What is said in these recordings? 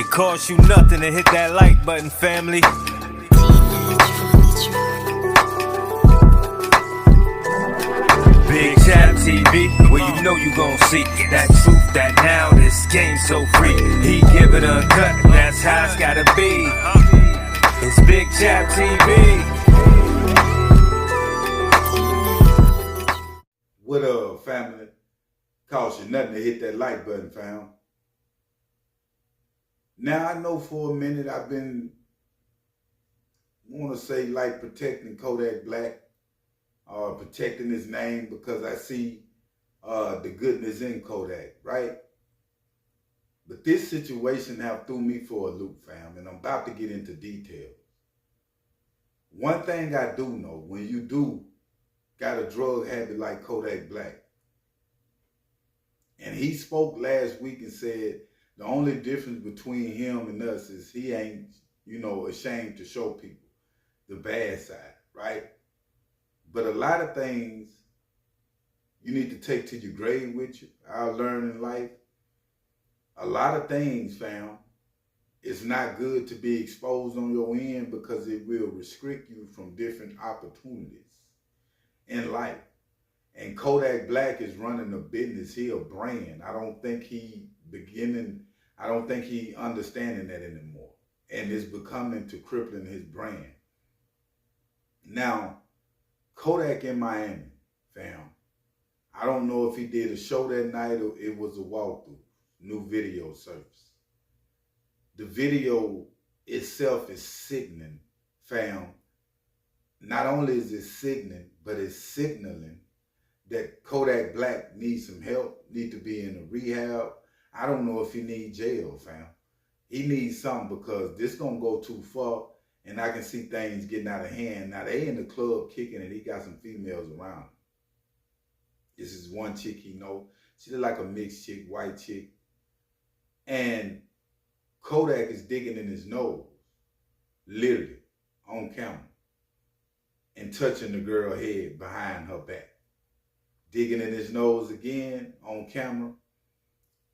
It costs you nothing to hit that like button, family. Big Chap TV, where you know you gon' see that truth, that now this game so free. He give it a cut, that's how it's gotta be. It's Big Chap TV. What up, family? Cost you nothing to hit that like button, fam. Now, I know for a minute I've been, protecting Kodak Black, protecting his name because I see the goodness in Kodak, right? But this situation have threw me for a loop, fam, and I'm about to get into details. One thing I do know, when you do got a drug habit like Kodak Black, and he spoke last week and said the only difference between him and us is he ain't, ashamed to show people the bad side, right? But a lot of things you need to take to your grave with you. I learned in life, a lot of things, fam, it's not good to be exposed on your end because it will restrict you from different opportunities in life. And Kodak Black is running a business. He a brand. I don't think he understanding that anymore. And it's becoming to crippling his brand. Now, Kodak in Miami, fam. I don't know if he did a show that night or it was a walkthrough. New video surfaced. The video itself is sickening, fam. Not only is it sickening, but it's signaling that Kodak Black needs some help, need to be in a rehab. I don't know if he needs jail, fam. He needs something because this gonna go too far and I can see things getting out of hand. Now they in the club kicking and he got some females around him. This is one chick he know. She look like a mixed chick, white chick. And Kodak is digging in his nose, literally, on camera, and touching the girl's head behind her back. Digging in his nose again on camera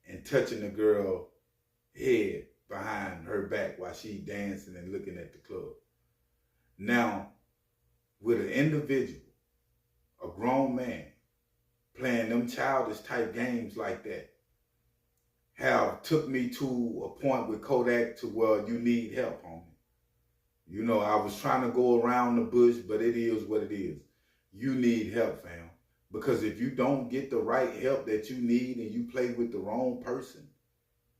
and touching the girl's head behind her back while she dancing and looking at the club. Now, with an individual, a grown man, playing them childish type games like that, have took me to a point with Kodak to where you need help, homie. I was trying to go around the bush, but it is what it is. You need help, fam. Because if you don't get the right help that you need and you play with the wrong person,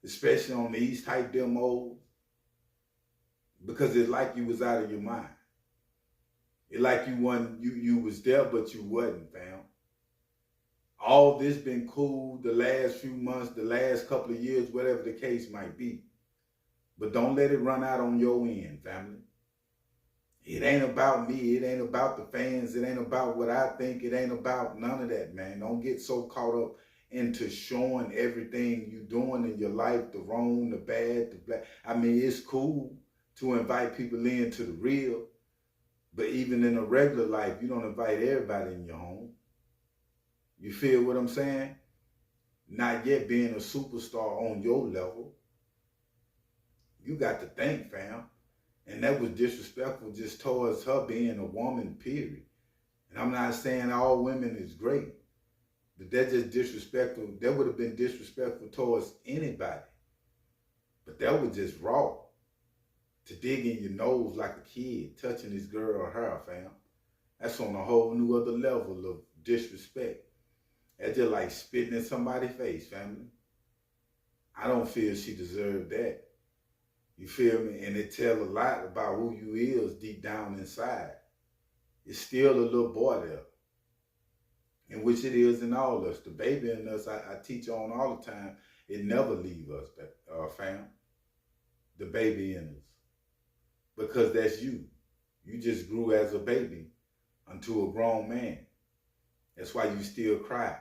especially on these type demos, because it's like you was out of your mind. It's like you was there, but you wasn't, fam. All this been cool the last few months, the last couple of years, whatever the case might be. But don't let it run out on your end, family. It ain't about me. It ain't about the fans. It ain't about what I think. It ain't about none of that, man. Don't get so caught up into showing everything you doing in your life, the wrong, the bad, the black. I mean, it's cool to invite people into the real, but even in a regular life, you don't invite everybody in your home. You feel what I'm saying? Not yet being a superstar on your level. You got to think, fam. And that was disrespectful just towards her being a woman, period. And I'm not saying all women is great, but that's just disrespectful. That would have been disrespectful towards anybody. But that was just raw. To dig in your nose like a kid, touching this girl or her, fam. That's on a whole new other level of disrespect. That's just like spitting in somebody's face, family. I don't feel she deserved that. You feel me? And it tells a lot about who you is deep down inside. It's still a little boy there. In which it is in all of us. The baby in us, I teach on all the time, it never leave us, fam. The baby in us. Because that's you. You just grew as a baby unto a grown man. That's why you still cry.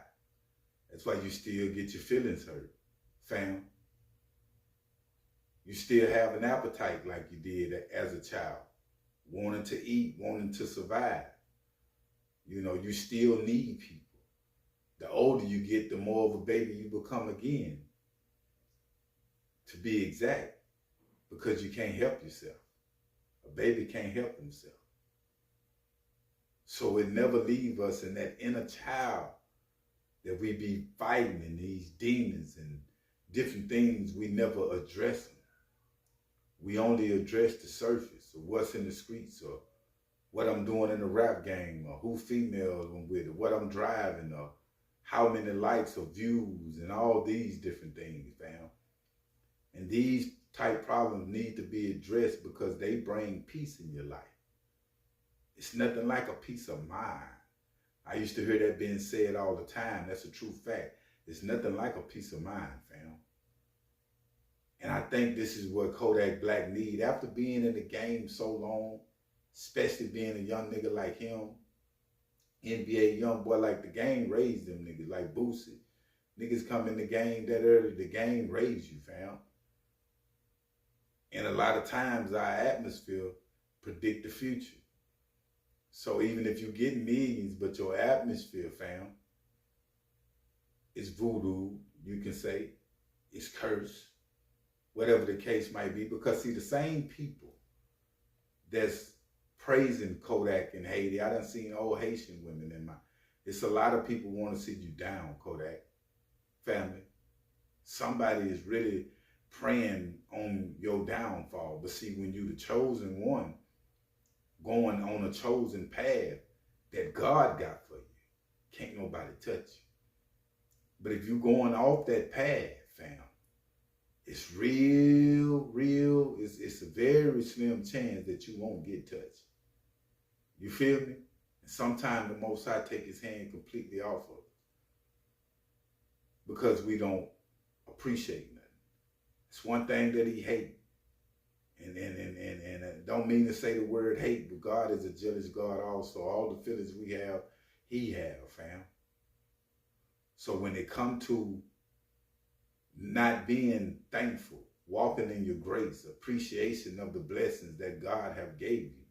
That's why you still get your feelings hurt, fam. You still have an appetite like you did as a child, wanting to eat, wanting to survive. You still need people. The older you get, the more of a baby you become again, to be exact. because you can't help yourself. A baby can't help himself. So it never leaves us in that inner child that we be fighting in these demons and different things. We never address them. We only address the surface of what's in the streets or what I'm doing in the rap game or who females I'm with or what I'm driving or how many likes or views and all these different things, fam. And these type problems need to be addressed because they bring peace in your life. It's nothing like a peace of mind. I used to hear that being said all the time. That's a true fact. It's nothing like a peace of mind, fam. And I think this is what Kodak Black need. After being in the game so long, especially being a young nigga like him, NBA young boy, like the game raised them niggas, like Boosie. Niggas come in the game that early, the game raised you, fam. And a lot of times our atmosphere predict the future. So even if you get millions, but your atmosphere, fam, is voodoo, you can say, it's cursed, whatever the case might be. Because see, the same people that's praising Kodak in Haiti, I done seen old Haitian women in my, it's a lot of people want to see you down, Kodak, family. Somebody is really praying on your downfall. But see, when you the chosen one, going on a chosen path that God got for you, can't nobody touch you. But if you going off that path, fam, it's it's a very slim chance that you won't get touched. You feel me? And sometimes the Most High take his hand completely off of us because we don't appreciate nothing. It's one thing that he hates. And don't mean to say the word hate, but God is a jealous God also. All the feelings we have, he have, fam. So when it come to not being thankful, walking in your grace, appreciation of the blessings that God have gave you,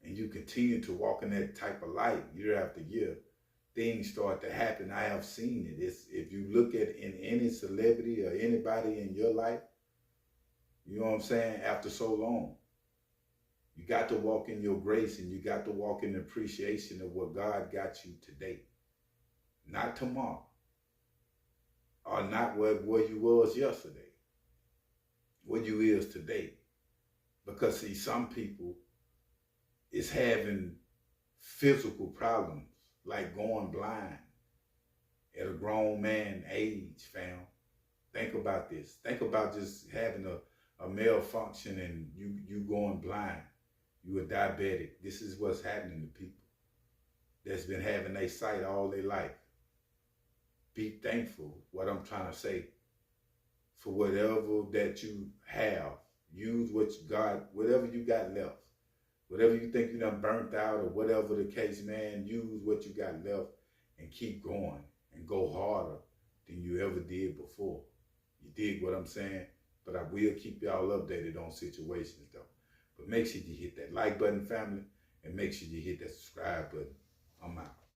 and you continue to walk in that type of light year after year, things start to happen. I have seen it. It's, if you look at in any celebrity or anybody in your life, you know what I'm saying, after so long, you got to walk in your grace and you got to walk in appreciation of what God got you today. Not tomorrow. Or not where you was yesterday. Where you is today. Because see, some people is having physical problems, like going blind at a grown man age, fam. Think about this. Think about just having a malfunction and you going blind. You a diabetic. This is what's happening to people that's been having their sight all their life. Be thankful, what I'm trying to say, for whatever that you have. Use what God, whatever you got left. Whatever you think you done burnt out or whatever the case, man, use what you got left and keep going and go harder than you ever did before. You dig what I'm saying? But I will keep y'all updated on situations though. But make sure you hit that like button, family, and make sure you hit that subscribe button. I'm out.